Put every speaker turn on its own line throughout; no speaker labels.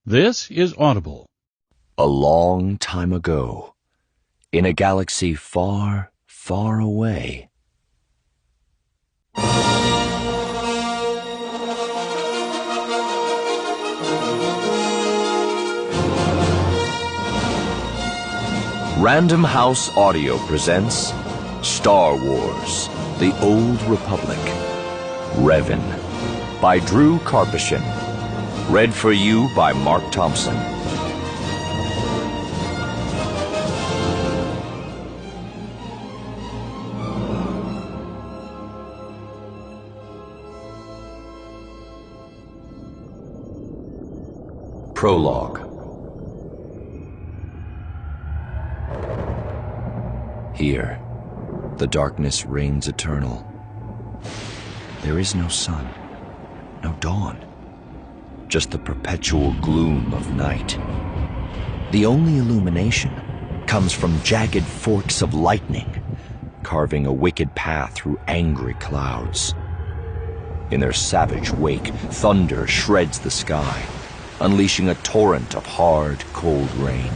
This is Audible.
A long time ago, in a galaxy far, far away. Random House Audio presents Star Wars: The Old Republic. Revan by Drew Karpyshyn. Read for you by Mark Thompson. Prologue. Here, the darkness reigns eternal. There is no sun, no dawn, just the perpetual gloom of night. The only illumination comes from jagged forks of lightning, carving a wicked path through angry clouds. In their savage wake, thunder shreds the sky, unleashing a torrent of hard, cold rain.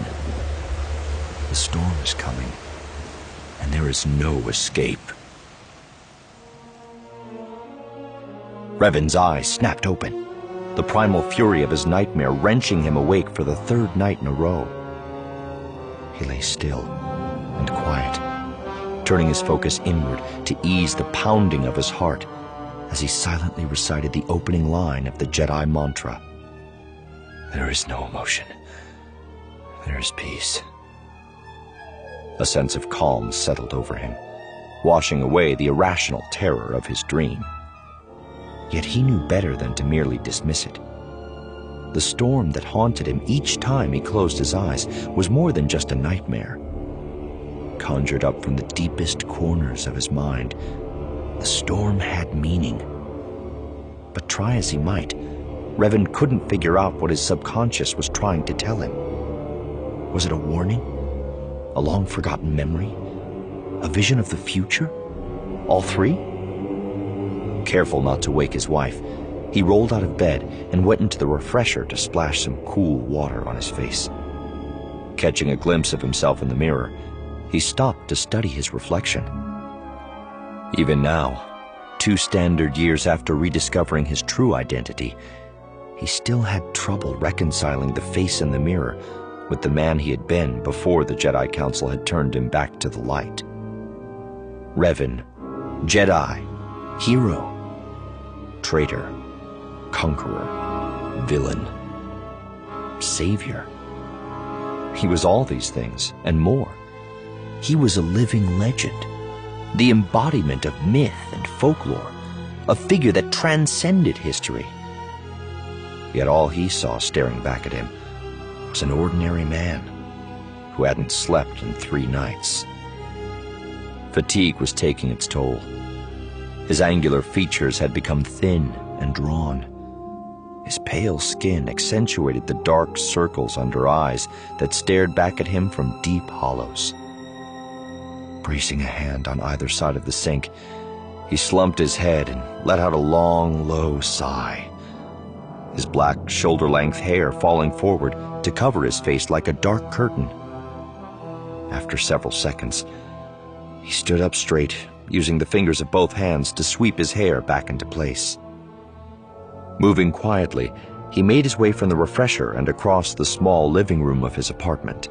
The storm is coming, and there is no escape. Revan's eyes snapped open, the primal fury of his nightmare wrenching him awake for the third night in a row. He lay still and quiet, turning his focus inward to ease the pounding of his heart as he silently recited the opening line of the Jedi mantra. There is no emotion. There is peace. A sense of calm settled over him, washing away the irrational terror of his dream. Yet he knew better than to merely dismiss it. The storm that haunted him each time he closed his eyes was more than just a nightmare. Conjured up from the deepest corners of his mind, the storm had meaning. But try as he might, Revan couldn't figure out what his subconscious was trying to tell him. Was it a warning? A long-forgotten memory? A vision of the future? All three? Careful not to wake his wife, he rolled out of bed and went into the refresher to splash some cool water on his face. Catching a glimpse of himself in the mirror, he stopped to study his reflection. Even now, 2 standard years after rediscovering his true identity, he still had trouble reconciling the face in the mirror with the man he had been before the Jedi Council had turned him back to the light. Revan, Jedi, hero, traitor, conqueror, villain, savior. He was all these things and more. He was a living legend, the embodiment of myth and folklore, a figure that transcended history. Yet all he saw staring back at him was an ordinary man who hadn't slept in 3 nights. Fatigue was taking its toll. His angular features had become thin and drawn. His pale skin accentuated the dark circles under eyes that stared back at him from deep hollows. Bracing a hand on either side of the sink, he slumped his head and let out a long, low sigh, his black shoulder-length hair falling forward to cover his face like a dark curtain. After several seconds, he stood up straight, using the fingers of both hands to sweep his hair back into place. Moving quietly, he made his way from the refresher and across the small living room of his apartment.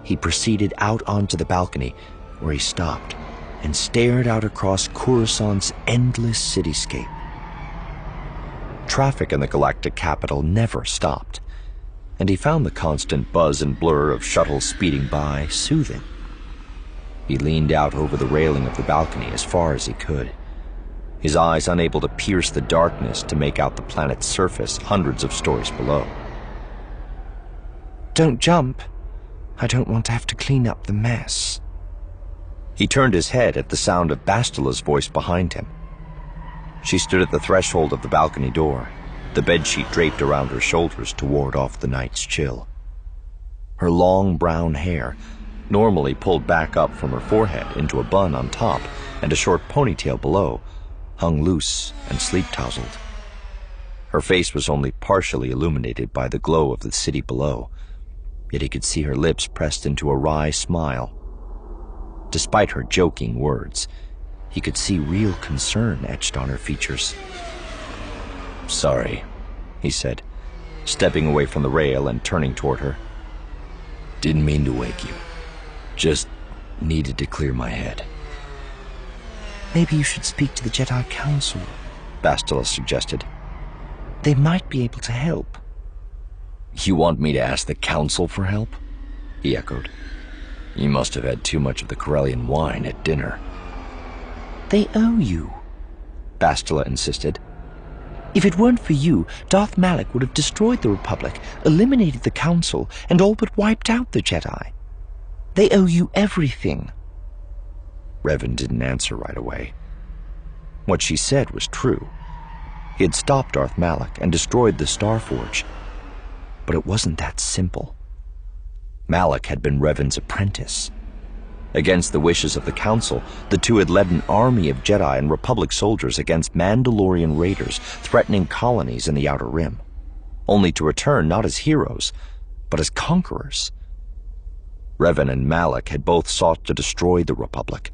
He proceeded out onto the balcony, where he stopped and stared out across Coruscant's endless cityscape. Traffic in the galactic capital never stopped, and he found the constant buzz and blur of shuttles speeding by soothing. He leaned out over the railing of the balcony as far as he could, his eyes unable to pierce the darkness to make out the planet's surface hundreds of stories below.
Don't jump. I don't want to have to clean up the mess.
He turned his head at the sound of Bastila's voice behind him. She stood at the threshold of the balcony door, the bedsheet draped around her shoulders to ward off the night's chill. Her long brown hair, normally pulled back up from her forehead into a bun on top and a short ponytail below, hung loose and sleep-tousled. Her face was only partially illuminated by the glow of the city below, yet he could see her lips pressed into a wry smile. Despite her joking words, he could see real concern etched on her features. "Sorry," he said, stepping away from the rail and turning toward her. "Didn't mean to wake you. Just needed to clear my head."
Maybe you should speak to the Jedi Council,
Bastila suggested.
They might be able to help.
"You want me to ask the Council for help?" he echoed. "You must have had too much of the Corellian wine at dinner."
They owe you, Bastila insisted. If it weren't for you, Darth Malak would have destroyed the Republic, eliminated the Council, and all but wiped out the Jedi. They owe you everything.
Revan didn't answer right away. What she said was true. He had stopped Darth Malak and destroyed the Starforge. But it wasn't that simple. Malak had been Revan's apprentice. Against the wishes of the Council, the two had led an army of Jedi and Republic soldiers against Mandalorian raiders threatening colonies in the Outer Rim, only to return not as heroes, but as conquerors. Revan and Malak had both sought to destroy the Republic,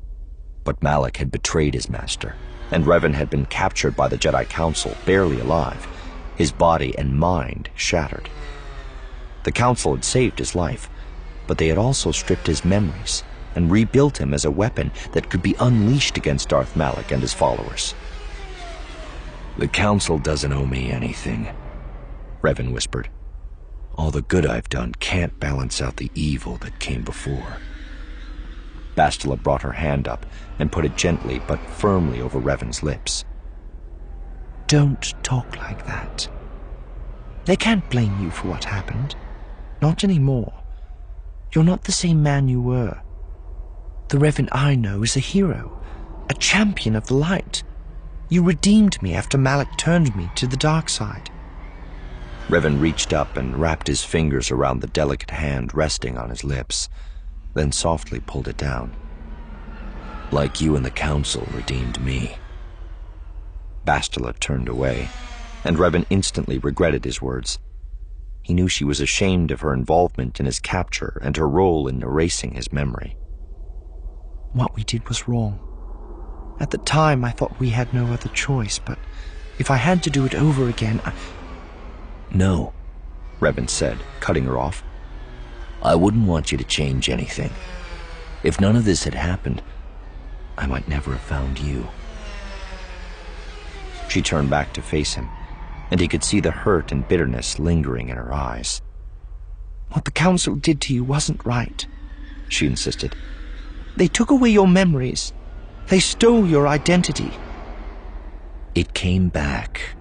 but Malak had betrayed his master, and Revan had been captured by the Jedi Council, barely alive, his body and mind shattered. The Council had saved his life, but they had also stripped his memories and rebuilt him as a weapon that could be unleashed against Darth Malak and his followers. "The Council doesn't owe me anything," Revan whispered. "All the good I've done can't balance out the evil that came before." Bastila brought her hand up and put it gently but firmly over Revan's lips.
Don't talk like that. They can't blame you for what happened. Not anymore. You're not the same man you were. The Revan I know is a hero, a champion of the light. You redeemed me after Malak turned me to the dark side.
Revan reached up and wrapped his fingers around the delicate hand resting on his lips, then softly pulled it down. "Like you and the Council redeemed me." Bastila turned away, and Revan instantly regretted his words. He knew she was ashamed of her involvement in his capture and her role in erasing his memory.
What we did was wrong. At the time, I thought we had no other choice, but if I had to do it over again,
"No," Revan said, cutting her off. "I wouldn't want you to change anything. If none of this had happened, I might never have found you." She turned back to face him, and he could see the hurt and bitterness lingering in her eyes.
What the Council did to you wasn't right, she insisted. They took away your memories. They stole your identity.
"It came back,"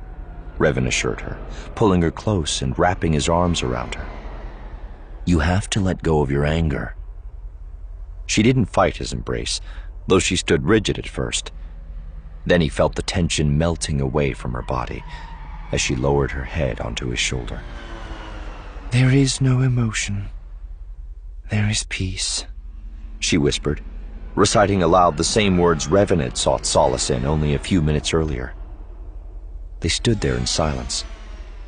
Revan assured her, pulling her close and wrapping his arms around her. "You have to let go of your anger." She didn't fight his embrace, though she stood rigid at first. Then he felt the tension melting away from her body as she lowered her head onto his shoulder.
There is no emotion. There is peace, she whispered, reciting aloud the same words Revan had sought solace in only a few minutes earlier. They stood there in silence,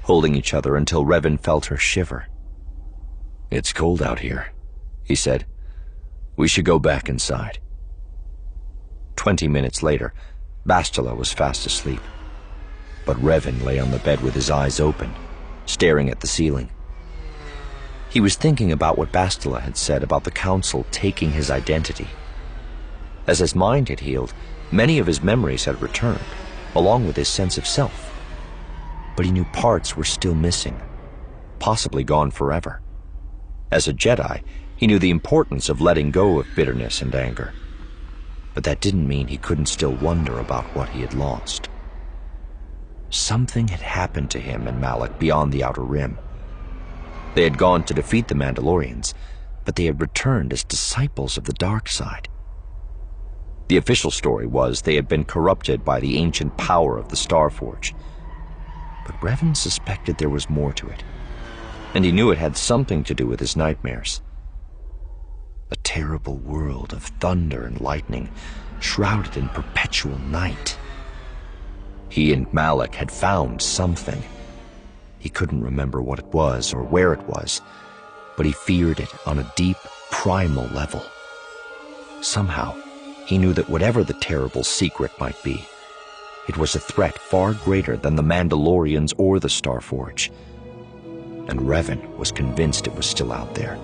holding each other until Revan felt her shiver.
"It's cold out here," he said. "We should go back inside."
20 minutes later, Bastila was fast asleep, but Revan lay on the bed with his eyes open, staring at the ceiling. He was thinking about what Bastila had said about the Council taking his identity. As his mind had healed, many of his memories had returned, along with his sense of self. But he knew parts were still missing, possibly gone forever. As a Jedi, he knew the importance of letting go of bitterness and anger. But that didn't mean he couldn't still wonder about what he had lost. Something had happened to him and Malak beyond the Outer Rim. They had gone to defeat the Mandalorians, but they had returned as disciples of the dark side. The official story was they had been corrupted by the ancient power of the Starforge. But Revan suspected there was more to it, and he knew it had something to do with his nightmares. A terrible world of thunder and lightning, shrouded in perpetual night. He and Malak had found something, He couldn't remember what it was or where it was, but he feared it on a deep, primal level. Somehow, he knew that whatever the terrible secret might be, it was a threat far greater than the Mandalorians or the Starforge. And Revan was convinced it was still out there.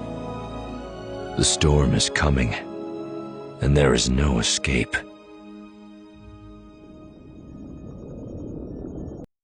The storm is coming, and there is no escape.